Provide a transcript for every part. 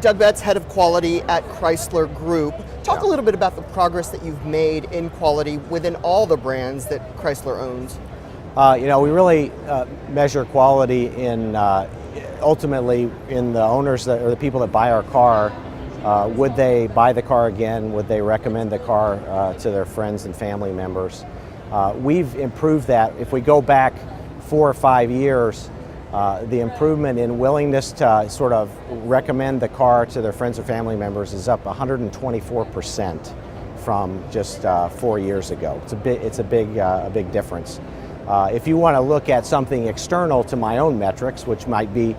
Doug Betts, head of quality at Chrysler Group. Talk Yeah. a little bit about the progress that you've made in quality within all the brands that Chrysler owns. We really measure quality in ultimately in the owners or the people that buy our car. Would they buy the car again? Would they recommend the car to their friends and family members? We've improved that. If we go back 4 or 5 years, the improvement in willingness to sort of recommend the car to their friends or family members is up 124% from just 4 years ago. It's a big difference. If you want to look at something external to my own metrics, which might be,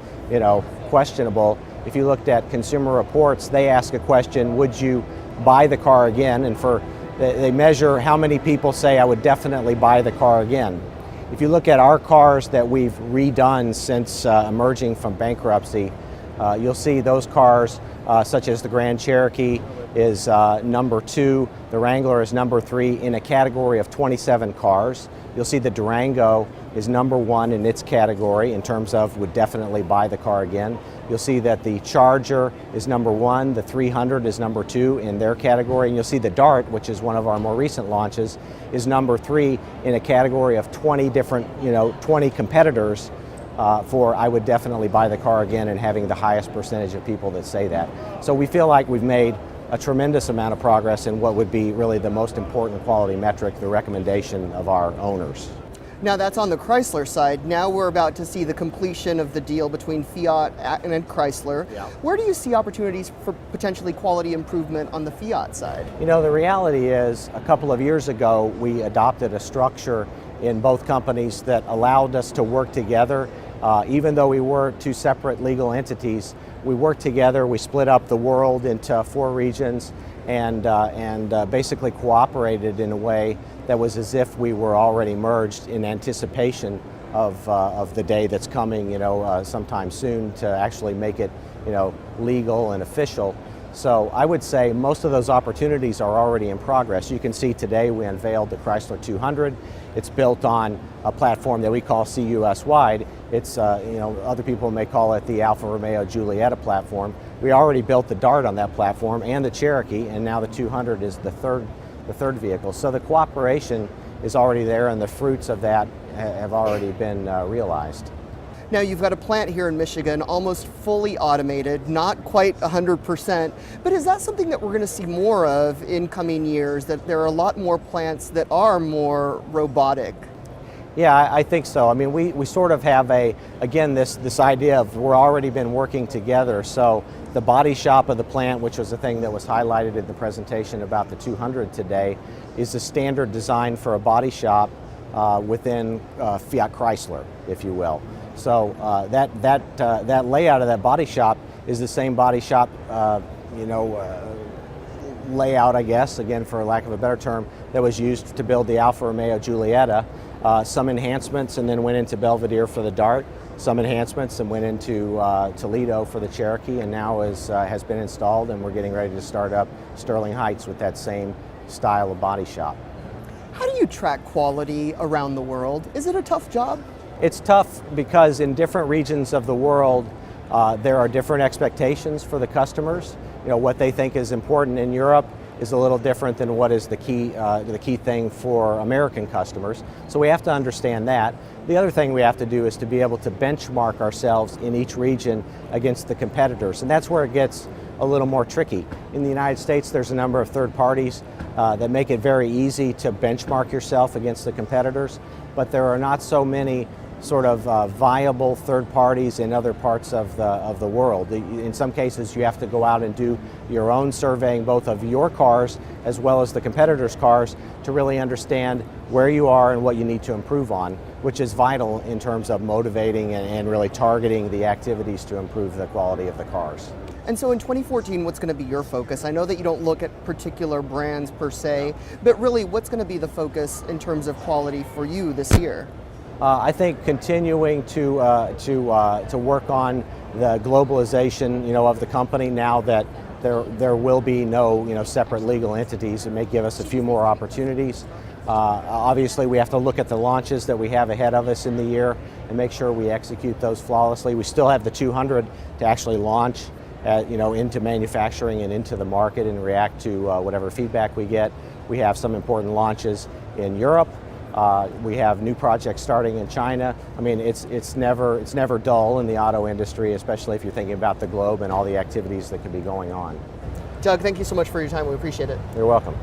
questionable, if you looked at Consumer Reports, they ask a question: would you buy the car again? And they measure how many people say I would definitely buy the car again. If you look at our cars that we've redone since emerging from bankruptcy, you'll see those cars, such as the Grand Cherokee, is number 2. The Wrangler is number 3 in a category of 27 cars. You'll see the Durango is number 1 in its category in terms of would definitely buy the car again. You'll see that the Charger is number 1, the 300 is number 2 in their category, and you'll see the Dart, which is one of our more recent launches, is number 3 in a category of 20 different, 20 competitors for I would definitely buy the car again, and having the highest percentage of people that say that. So we feel like we've made a tremendous amount of progress in what would be really the most important quality metric, the recommendation of our owners. Now that's on the Chrysler side. Now we're about to see the completion of the deal between Fiat and Chrysler. Yeah. Where do you see opportunities for potentially quality improvement on the Fiat side? The reality is, a couple of years ago, we adopted a structure in both companies that allowed us to work together. Even though we were 2 separate legal entities, we worked together. We split up the world into 4 regions and basically cooperated in a way that was as if we were already merged, in anticipation of the day that's coming, sometime soon, to actually make it, legal and official. So I would say most of those opportunities are already in progress. You can see today we unveiled the Chrysler 200. It's built on a platform that we call CUS Wide. It's, other people may call it the Alfa Romeo Giulietta platform. We already built the Dart on that platform, and the Cherokee, and now the 200 is the third vehicle. So the cooperation is already there, and the fruits of that have already been realized. Now you've got a plant here in Michigan, almost fully automated, not quite 100%, but is that something that we're going to see more of in coming years, that there are a lot more plants that are more robotic? Yeah, I think so. I mean, we sort of have this idea of we're already been working together. So the body shop of the plant, which was the thing that was highlighted in the presentation about the 200 today, is a standard design for a body shop within Fiat Chrysler, if you will. So that layout of that body shop is the same body shop, layout, I guess, again for lack of a better term, that was used to build the Alfa Romeo Giulietta. Some enhancements, and then went into Belvedere for the Dart. Some enhancements and went into Toledo for the Cherokee, and now has been installed, and we're getting ready to start up Sterling Heights with that same style of body shop. How do you track quality around the world? Is it a tough job? It's tough because in different regions of the world, there are different expectations for the customers. What they think is important in Europe is a little different than what is the key thing for American customers. So we have to understand that. The other thing we have to do is to be able to benchmark ourselves in each region against the competitors, and that's where it gets a little more tricky. In the United States, there's a number of third parties that make it very easy to benchmark yourself against the competitors, but there are not so many sort of viable third parties in other parts of the world. In some cases, you have to go out and do your own surveying, both of your cars as well as the competitors' cars, to really understand where you are and what you need to improve on, which is vital in terms of motivating and really targeting the activities to improve the quality of the cars. And so in 2014, what's going to be your focus? I know that you don't look at particular brands per se, but really what's going to be the focus in terms of quality for you this year? I think continuing to work on the globalization, of the company, now that there will be no, separate legal entities. It may give us a few more opportunities. Obviously, we have to look at the launches that we have ahead of us in the year and make sure we execute those flawlessly. We still have the 200 to actually launch into manufacturing and into the market and react to whatever feedback we get. We have some important launches in Europe. We have new projects starting in China. I mean, it's never dull in the auto industry, especially if you're thinking about the globe and all the activities that could be going on. Doug, thank you so much for your time. We appreciate it. You're welcome.